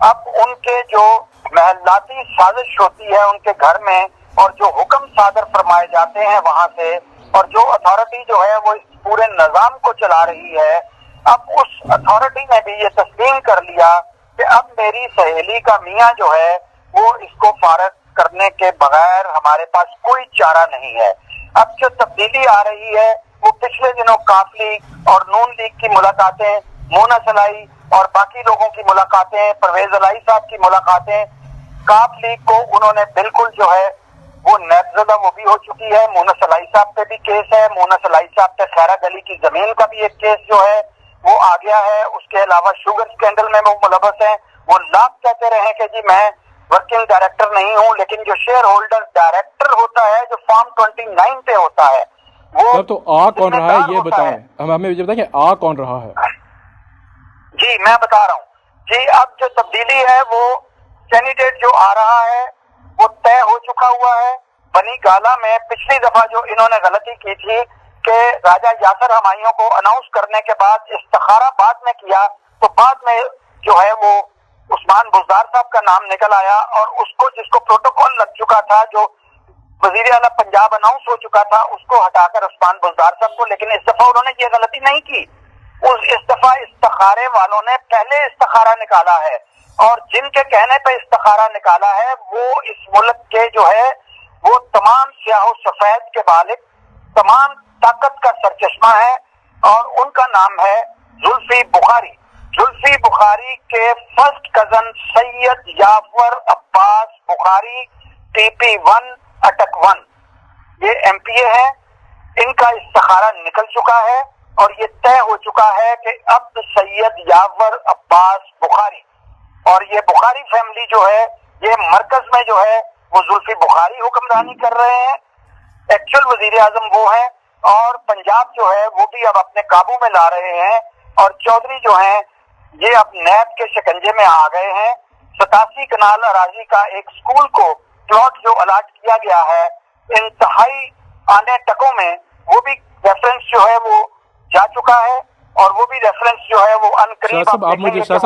اب ان کے جو محلاتی سازش ہوتی ہے ان کے گھر میں اور جو حکم صادر فرمائے جاتے ہیں وہاں سے اور جو اتھارٹی جو ہے وہ اس پورے نظام کو چلا رہی ہے، اب اس اتھارٹی نے بھی یہ تسلیم کر لیا کہ اب میری سہیلی کا میاں جو ہے وہ اس کو فارغ کرنے کے بغیر ہمارے پاس کوئی چارہ نہیں ہے۔ اب جو تبدیلی آ رہی ہے وہ پچھلے دنوں کاف لیگ اور نون لیگ کی ملاقاتیں، مونا سلائی اور باقی لوگوں کی ملاقاتیں، پرویز الائی صاحب کی ملاقاتیں، کاف لیگ کو انہوں نے بالکل جو ہے وہ نیب زدہ وہ بھی ہو چکی ہے۔ مونا سلائی صاحب پہ بھی کیس ہے، مونا سلائی صاحب پہ خیرہ گلی کی زمین کا بھی ایک کیس جو ہے وہ آ گیا ہے۔ اس کے علاوہ شوگر سکینڈل میں وہ ملوث ہیں۔ وہ لاکھ کہتے رہے کہ جی میں ورکنگ ڈائریکٹر نہیں ہوں، لیکن جو شیئر ہولڈر ڈائریکٹر ہوتا ہے جو فارم 29 پہ ہوتا ہے وہ تو آ کون رہا ہے یہ بتائیں، ہمیں یہ بتائیں کہ آ کون رہا ہے؟ جی میں بتا رہا ہوں جی، اب جو تبدیلی ہے وہ کینڈیڈیٹ جو آ رہا ہے وہ طے ہو چکا ہوا ہے۔ بنی گالا میں پچھلی دفعہ جو انہوں نے غلطی کی تھی کہ راجہ یاسر ہمایوں کو اناؤنس کرنے کے بعد استخارہ بعد میں کیا، تو بعد میں جو ہے وہ عثمان بزدار صاحب کا نام نکل آیا اور اس کو جس کو پروٹوکول لگ چکا تھا، جو وزیر اعلیٰ پنجاب اناؤنس ہو چکا تھا، اس کو ہٹا کر عثمان بزدار صاحب کو، لیکن اس دفعہ انہوں نے یہ غلطی نہیں کی۔ اس دفعہ استخارے والوں نے پہلے استخارہ نکالا ہے اور جن کے کہنے پہ استخارہ نکالا ہے وہ اس ملک کے جو ہے وہ تمام سیاہ و سفید کے مالک، تمام طاقت کا سرچشمہ ہے اور ان کا نام ہے زلفی بخاری۔ زلفی بخاری کے فرسٹ کزن سید یافور عباس بخاری TP1 اٹک 1 یہ MP ہے، ان کا استخارہ نکل چکا ہے اور یہ طے ہو چکا ہے کہ اب سید یافور عباس بخاری اور یہ بخاری فیملی جو ہے یہ مرکز میں جو ہے وہ زلفی بخاری حکمرانی کر رہے ہیں، ایکچوئل وزیر اعظم وہ ہیں، اور پنجاب جو ہے وہ بھی اب اپنے قابو میں لا رہے ہیں اور چودھری جو ہیں یہ اب نیب کے شکنجے میں آ گئے ہیں۔ 87 کنال اراضی کا ایک سکول کو پلاٹ جو الاٹ کیا گیا ہے انتہائی آنے ٹکوں میں، وہ بھی ریفرنس جو ہے وہ جا چکا ہے اور وہ بھی ریفرنس جو ہے وہ شاہ صاحب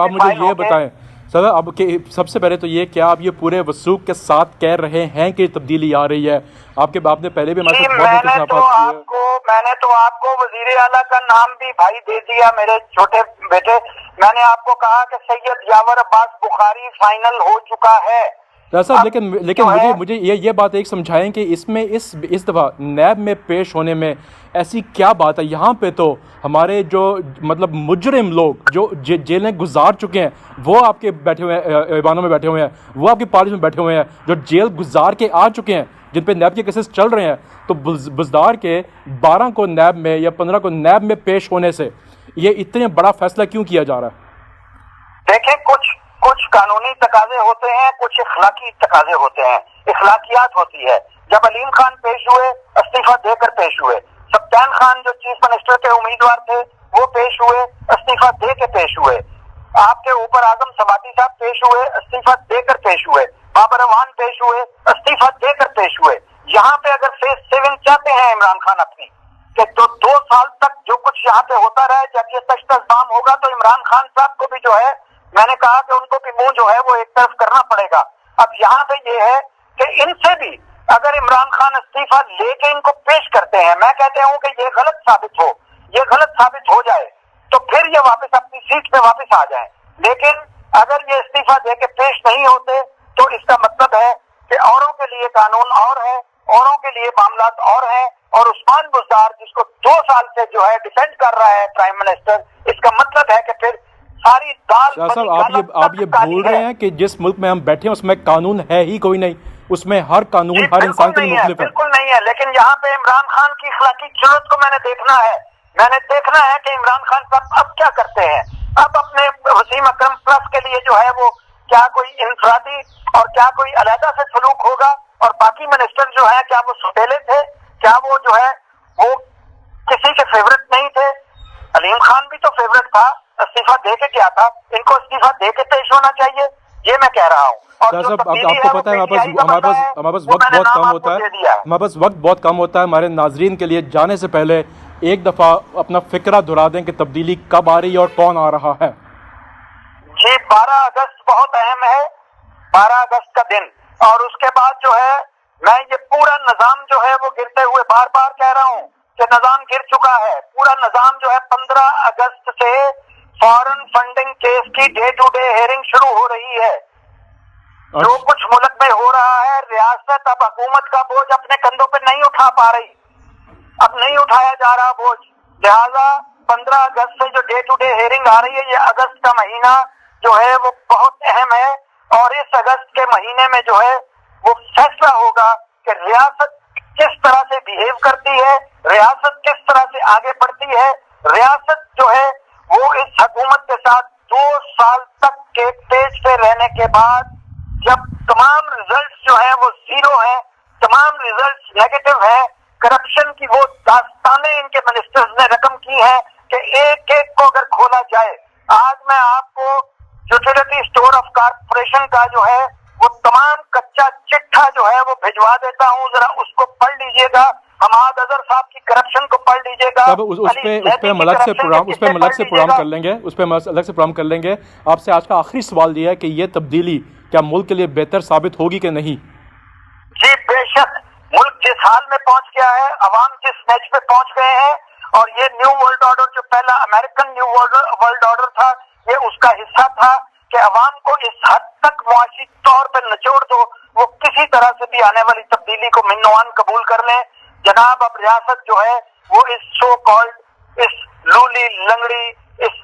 آپ مجھے یہ بتائیں سر، اب کہ سب سے پہلے تو یہ کیا آپ یہ پورے وثوق کے ساتھ کہہ رہے ہیں کہ تبدیلی آ رہی ہے؟ آپ نے پہلے بھی ہمارے ساتھ بہت میں نے تو آپ کو وزیر اعلیٰ کا نام بھی بھائی دے دیا میرے چھوٹے بیٹے، میں نے آپ کو کہا کہ سید یاور عباس بخاری فائنل ہو چکا ہے صاحب، لیکن مجھے یہ بات ایک سمجھائیں کہ اس میں اس دفعہ نیب میں پیش ہونے میں ایسی کیا بات ہے؟ یہاں پہ تو ہمارے جو مطلب مجرم لوگ جو جیلیں گزار چکے ہیں وہ آپ کے بیٹھے ہوئے ہیں، ایوانوں میں بیٹھے ہوئے ہیں، وہ آپ کی پارلیمنٹ میں بیٹھے ہوئے ہیں جو جیل گزار کے آ چکے ہیں، جن پہ نیب کے کیسز چل رہے ہیں، تو بزدار کے 12 کو نیب میں یا 15 کو نیب میں پیش ہونے سے یہ اتنے بڑا فیصلہ کیوں کیا جا رہا ہے؟ دیکھیں کچھ قانونی تقاضے ہوتے ہیں، کچھ اخلاقی تقاضے ہوتے ہیں، اخلاقیات ہوتی ہے۔ جب علیم خان پیش ہوئے استعفیٰ دے کر پیش ہوئے، سبطین خان جو چیف منسٹر کے امیدوار تھے وہ پیش ہوئے استعفیٰ دے کے پیش ہوئے، آپ کے اوپر اعظم سماٹی صاحب پیش ہوئے استعفیٰ دے کر پیش ہوئے، بابر اعوان پیش ہوئے استعفیٰ دے کر پیش ہوئے۔ یہاں پہ اگر فیس 7 چاہتے ہیں عمران خان اپنی کہ تو 2 سال تک جو کچھ یہاں پہ ہوتا رہے، جب یہ تشتزام ہوگا تو عمران خان صاحب کو بھی جو ہے میں نے کہا کہ ان کو بھی منہ جو ہے وہ ایک طرف کرنا پڑے گا۔ اب یہاں پہ یہ ہے کہ ان سے بھی اگر عمران خان استعفیٰ لے کے ان کو پیش کرتے ہیں، میں کہتا ہوں کہ یہ غلط ثابت ہو جائے تو پھر یہ واپس اپنی سیٹ پہ واپس آ جائیں، لیکن اگر یہ استعفیٰ دے کے پیش نہیں ہوتے تو اس کا مطلب ہے کہ اوروں کے لیے قانون اور ہے، اوروں کے لیے معاملات اور ہیں، اور عثمان بزدار جس کو 2 سال سے جو ہے ڈیفینڈ کر رہا ہے پرائم منسٹر، اس کا مطلب ہے کہ پھر ساری دال شاہ صاحب آپ یہ بھول رہے ہیں کہ جس ملک میں ہم بیٹھے ہیں اس میں قانون ہے ہی کوئی نہیں، اس میں ہر قانون ہر انسان کے لیے مختلف ہے۔ بالکل نہیں ہے، لیکن یہاں پہ عمران خان کی اخلاقی جرات کو میں نے دیکھنا ہے کہ عمران خان صاحب اب کیا کرتے ہیں۔ اب اپنے وسیم اکرم پلس کے لیے جو ہے وہ کیا کوئی انفرادی اور کیا کوئی علیحدہ سے سلوک ہوگا، اور باقی منسٹر جو ہے کیا وہ سوتیلے تھے، کیا وہ جو ہے وہ کسی کے فیورٹ نہیں تھے؟ علیم خان بھی تو فیورٹ تھا، استعفیٰ دے کے کیا تھا، ان کو استعفیٰ دے کے پیش ہونا چاہیے، یہ میں کہہ رہا ہوں۔ صاحب آپ کو پتہ ہے ہمارے پاس وقت بہت کم ہوتا ہے، ہمارے ناظرین کے لیے جانے سے پہلے ایک دفعہ اپنا فکرہ دہرا دیں کہ تبدیلی کب آ رہی ہے اور کون آ رہا ہے۔ جی 12 اگست بہت اہم ہے، 12 اگست کا دن، اور اس کے بعد جو ہے میں یہ پورا نظام جو ہے وہ گرتے ہوئے بار بار کہہ رہا ہوں کہ نظام گر چکا ہے. پورا نظام جو ہے 15 اگست سے فارن فنڈنگ کیس کی ڈے ٹو ڈے ہیئرنگ شروع ہو رہی ہے. جو کچھ ملک میں ہو رہا ہے، ریاست اب حکومت کا بوجھ اپنے کندھوں پہ نہیں اٹھا پا رہی، اب نہیں اٹھایا جا رہا بوجھ. لہذا 15 اگست سے جو ڈے ٹو ڈے ہیئرنگ آ رہی ہے، یہ اگست کا مہینہ جو ہے وہ بہت اہم ہے، اور اس اگست کے مہینے میں جو ہے وہ فیصلہ ہوگا کہ ریاست کس طرح سے بیہیو کرتی ہے، ریاست کس طرح سے آگے بڑھتی ہے. ریاست جو ہے وہ اس حکومت کے ساتھ 2 سال تک کے پیج پہ رہنے کے بعد، جب تمام ریزلٹس جو ہیں وہ زیرو ہیں، تمام ریزلٹس نیگیٹو ہیں، کرپشن کی وہ داستانیں ان کے منسٹرز نے رقم کی ہیں کہ ایک ایک کو اگر کھولا جائے. آج میں آپ کو یوٹیلیٹی اسٹور آف کارپوریشن کا جو ہے وہ تمام کچا چٹھا جو ہے وہ بھجوا دیتا ہوں، ذرا اس کو پڑھ لیجئے گا. حماد اظہر صاحب کی کرپشن کو پڑھ لیجئے گا. اس پہ ہم الگ سے پروگرام کر لیں گے، اس پہ الگ سے پروگرام کر لیں گے. آپ سے آج کا آخری سوال یہ ہے کہ یہ تبدیلی کیا ملک کے لیے بہتر ثابت ہوگی کہ نہیں؟ جی بے شک، ملک جس حال میں پہنچ گیا ہے، عوام جس میچ پہ پہنچ گئے ہیں، اور یہ نیو ورلڈ آرڈر جو پہلا امریکن نیو ورلڈ آرڈر تھا، یہ اس کا حصہ تھا کہ عوام کو اس حد تک معاشی طور پہ نچوڑ دو وہ کسی طرح سے بھی آنے والی تبدیلی کو منوان قبول کر لیں. جناب اب ریاست جو ہے وہ اس سو کالڈ، اس لولی لنگڑی، اس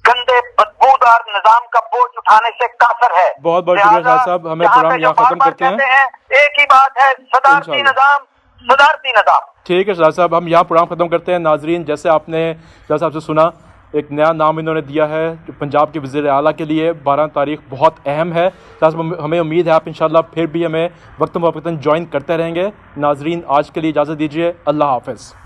گندے بدبودار نظام کا بوجھ اٹھانے سے قاصر ہے. بہت بہت شکریہ شاہ صاحب، ہمیں پروگرام یہاں ختم کرتے ہیں. ایک ہی بات ہے، صدارتی نظام، صدارتی نظام. ٹھیک ہے شاہ صاحب، ہم یہاں پروگرام ختم کرتے ہیں. ناظرین، جیسے آپ نے شاہ صاحب سے سنا، ایک نیا نام انہوں نے دیا ہے پنجاب کے وزیر اعلیٰ کے لیے. 12 تاریخ بہت اہم ہے. ہمیں امید ہے آپ انشاءاللہ پھر بھی ہمیں وقتاً فوقتاً جوائن کرتے رہیں گے. ناظرین، آج کے لیے اجازت دیجیے. اللہ حافظ.